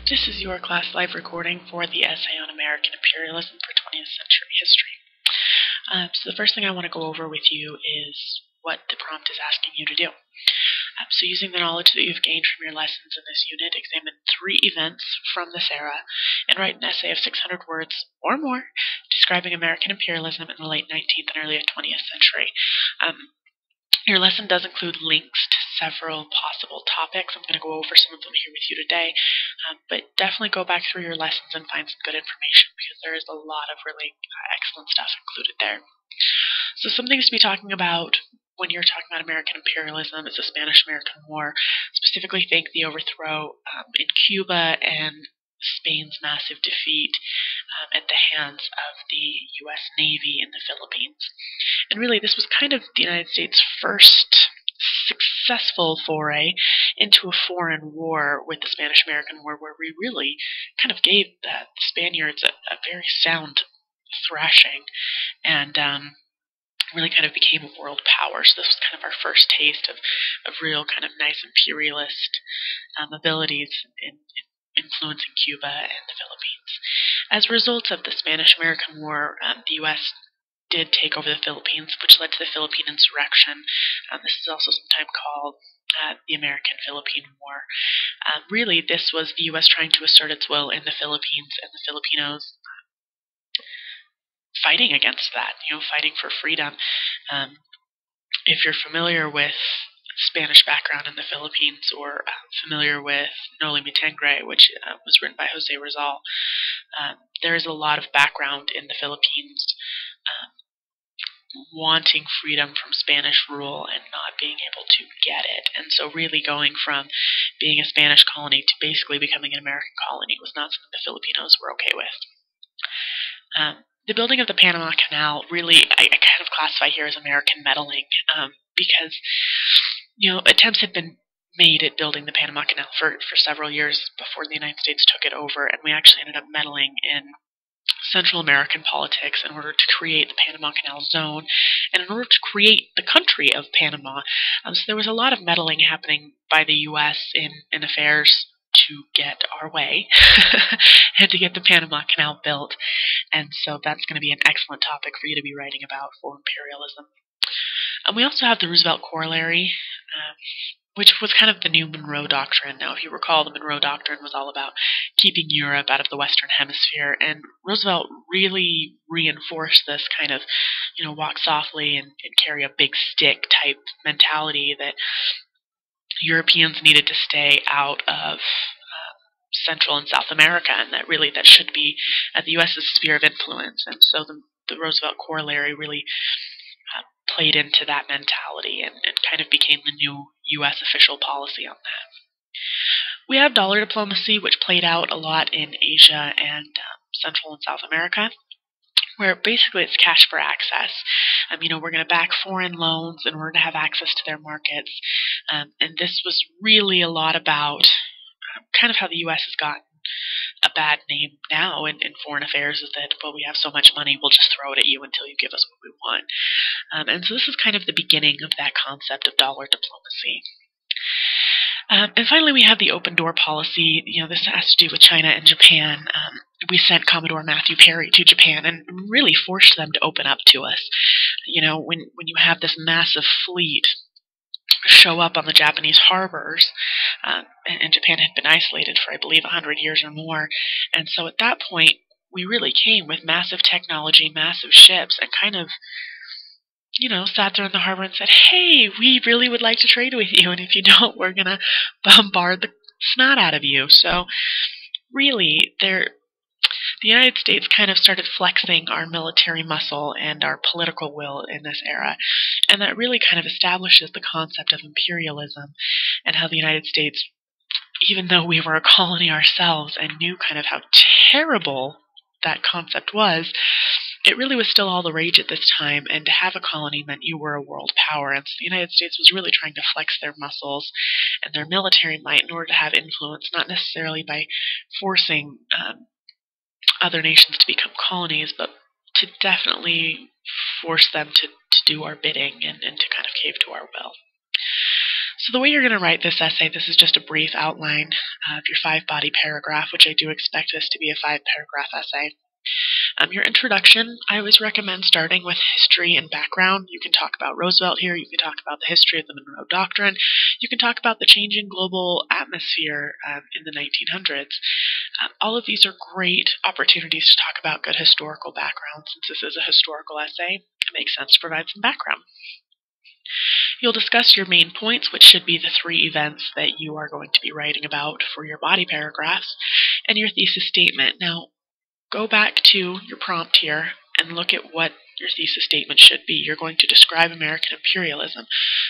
This is your class live recording for the essay on American Imperialism for 20th Century History. So the first thing I want to go over with you is what the prompt is asking you to do. So using the knowledge that you've gained from your lessons in this unit, examine 3 events from this era and write an essay of 600 words or more describing American imperialism in the late 19th and early 20th century. Your lesson does include links to several possible topics. I'm going to go over some of them here with you today, but definitely go back through your lessons and find some good information because there is a lot of really excellent stuff included there. So some things to be talking about when you're talking about American imperialism is the Spanish-American War. Specifically, think the overthrow in Cuba and Spain's massive defeat at the hands of the U.S. Navy in the Philippines. And really, this was kind of the United States' first successful foray into a foreign war with the Spanish-American War, where we really kind of gave the Spaniards a very sound thrashing and really kind of became a world power. So this was kind of our first taste of real kind of nice imperialist abilities in influencing Cuba and the Philippines. As a result of the Spanish-American War, the U.S. did take over the Philippines, which led to the Philippine Insurrection. This is also sometimes called the American-Philippine War. Really, this was the U.S. trying to assert its will in the Philippines and the Filipinos fighting against that, fighting for freedom. If you're familiar with Spanish background in the Philippines or familiar with Noli Me Tangere, which was written by Jose Rizal, there is a lot of background in the Philippines wanting freedom from Spanish rule and not being able to get it. And so really going from being a Spanish colony to basically becoming an American colony was not something the Filipinos were okay with. The building of the Panama Canal really, I kind of classify here as American meddling because, attempts had been made at building the Panama Canal for several years before the United States took it over, and we actually ended up meddling in Central American politics in order to create the Panama Canal Zone and in order to create the country of Panama. So there was a lot of meddling happening by the U.S. in affairs to get our way and to get the Panama Canal built. And so that's going to be an excellent topic for you to be writing about for imperialism. We also have the Roosevelt Corollary, which was kind of the new Monroe Doctrine. Now, if you recall, the Monroe Doctrine was all about keeping Europe out of the Western Hemisphere, and Roosevelt really reinforced this kind of, walk softly and carry a big stick type mentality that Europeans needed to stay out of Central and South America, and that should be the U.S.'s sphere of influence. And so the Roosevelt Corollary really played into that mentality and kind of became the new U.S. official policy on that. We have dollar diplomacy, which played out a lot in Asia and Central and South America, where basically it's cash for access. We're going to back foreign loans in order to have access to their markets. And this was really a lot about kind of how the U.S. has gotten a bad name now in foreign affairs, is that, well, we have so much money, we'll just throw it at you until you give us what we want. And so this is kind of the beginning of that concept of dollar diplomacy. And finally, we have the open door policy. This has to do with China and Japan. We sent Commodore Matthew Perry to Japan and really forced them to open up to us. When you have this massive fleet show up on the Japanese harbors, and Japan had been isolated for, I believe, 100 years or more. And so at that point, we really came with massive technology, massive ships, and kind of, sat there in the harbor and said, hey, we really would like to trade with you, and if you don't, we're going to bombard the snot out of you. So really, the United States kind of started flexing our military muscle and our political will in this era, and that really kind of establishes the concept of imperialism and how the United States, even though we were a colony ourselves and knew kind of how terrible that concept was, it really was still all the rage at this time, and to have a colony meant you were a world power, and so the United States was really trying to flex their muscles and their military might in order to have influence, not necessarily by forcing other nations to become colonies, but to definitely force them to do our bidding and to kind of cave to our will. So the way you're going to write this essay, this is just a brief outline of your 5-body paragraph, which I do expect this to be a 5-paragraph essay. Your introduction, I always recommend starting with history and background. You can talk about Roosevelt here, you can talk about the history of the Monroe Doctrine, you can talk about the changing global atmosphere in the 1900s. All of these are great opportunities to talk about good historical background. Since this is a historical essay, it makes sense to provide some background. You'll discuss your main points, which should be the 3 events that you are going to be writing about for your body paragraphs, and your thesis statement. Now, go back to your prompt here and look at what your thesis statement should be. You're going to describe American imperialism,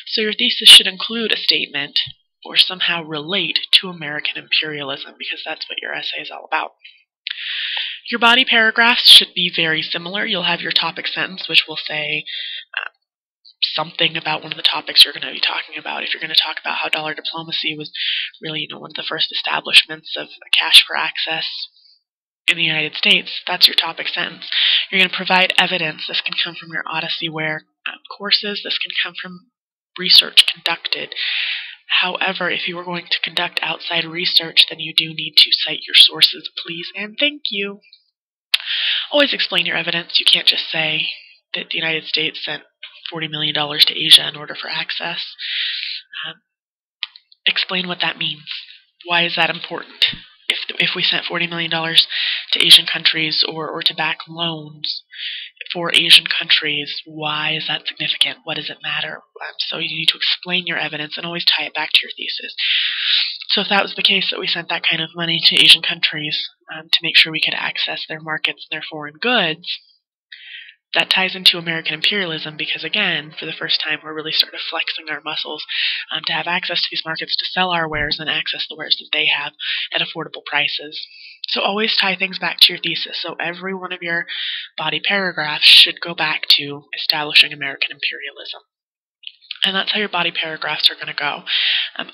so your thesis should include a statement or somehow relate to American imperialism, because that's what your essay is all about. Your body paragraphs should be very similar. You'll have your topic sentence, which will say something about one of the topics you're going to be talking about. If you're going to talk about how dollar diplomacy was really, one of the first establishments of cash for access in the United States, that's your topic sentence. You're going to provide evidence. This can come from your Odyssey Ware courses. This can come from research conducted. However, if you are going to conduct outside research, then you do need to cite your sources, please, and thank you. Always explain your evidence. You can't just say that the United States sent $40 million to Asia in order for access. Explain what that means. Why is that important? If we sent $40 million to Asian countries or to back loans for Asian countries, why is that significant? What does it matter? So you need to explain your evidence and always tie it back to your thesis. So if that was the case, that we sent that kind of money to Asian countries to make sure we could access their markets and their foreign goods, that ties into American imperialism, because again, for the first time, we're really sort of flexing our muscles to have access to these markets, to sell our wares and access the wares that they have at affordable prices. So always tie things back to your thesis. So every one of your body paragraphs should go back to establishing American imperialism. And that's how your body paragraphs are going to go.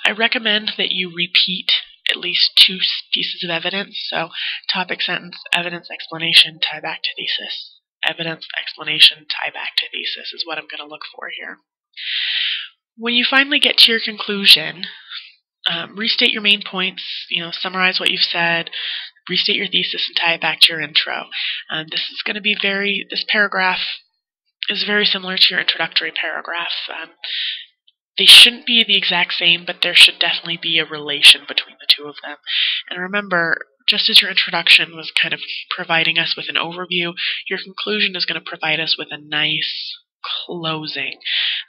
I recommend that you repeat at least 2 pieces of evidence. So topic sentence, evidence, explanation, tie back to thesis. Evidence, explanation, tie back to thesis is what I'm going to look for here. When you finally get to your conclusion, restate your main points, summarize what you've said, restate your thesis, and tie it back to your intro. This paragraph is very similar to your introductory paragraph. They shouldn't be the exact same, but there should definitely be a relation between the 2 of them. And remember, just as your introduction was kind of providing us with an overview, your conclusion is going to provide us with a nice closing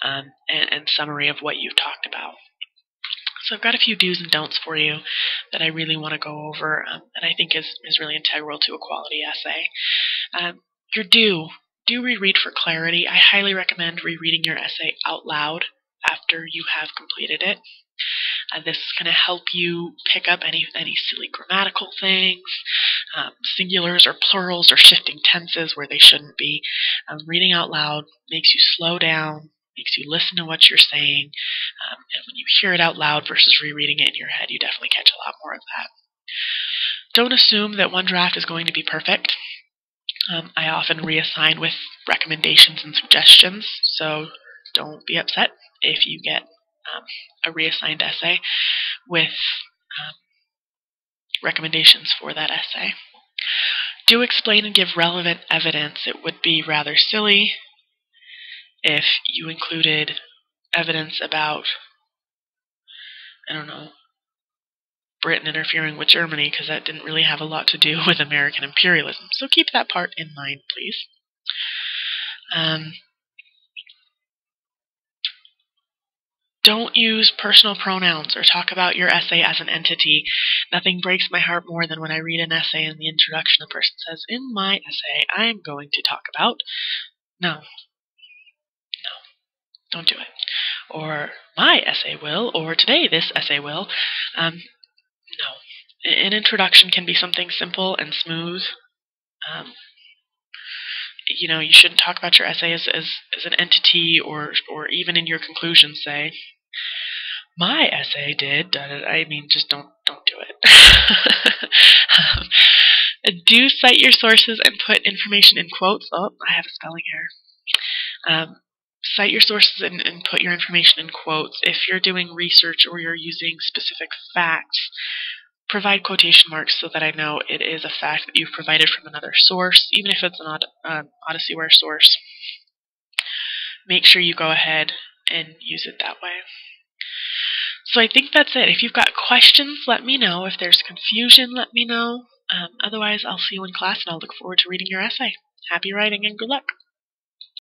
and summary of what you've talked about. So I've got a few do's and don'ts for you that I really want to go over and I think is really integral to a quality essay. Your do reread for clarity. I highly recommend rereading your essay out loud after you have completed it. This is going to help you pick up any silly grammatical things, singulars or plurals or shifting tenses where they shouldn't be. Reading out loud makes you slow down, makes you listen to what you're saying, and when you hear it out loud versus rereading it in your head, you definitely catch a lot more of that. Don't assume that one draft is going to be perfect. I often reassign with recommendations and suggestions, so don't be upset if you get a reassigned essay with recommendations for that essay. Do explain and give relevant evidence. It would be rather silly if you included evidence about, Britain interfering with Germany, because that didn't really have a lot to do with American imperialism. So keep that part in mind, please. Don't use personal pronouns or talk about your essay as an entity. Nothing breaks my heart more than when I read an essay and in the introduction the person says, in my essay, I'm going to talk about... No, don't do it. Or my essay will, or today this essay will. No. An introduction can be something simple and smooth. You shouldn't talk about your essay as an entity or even in your conclusion say, my essay did, just don't do it. Do cite your sources and put information in quotes. Oh, I have a spelling error. cite your sources and put your information in quotes. If you're doing research or you're using specific facts, provide quotation marks so that I know it is a fact that you've provided from another source, even if it's an Odysseyware source. Make sure you go ahead and use it that way. So I think that's it. If you've got questions, let me know. If there's confusion, let me know. Otherwise, I'll see you in class, and I'll look forward to reading your essay. Happy writing and good luck.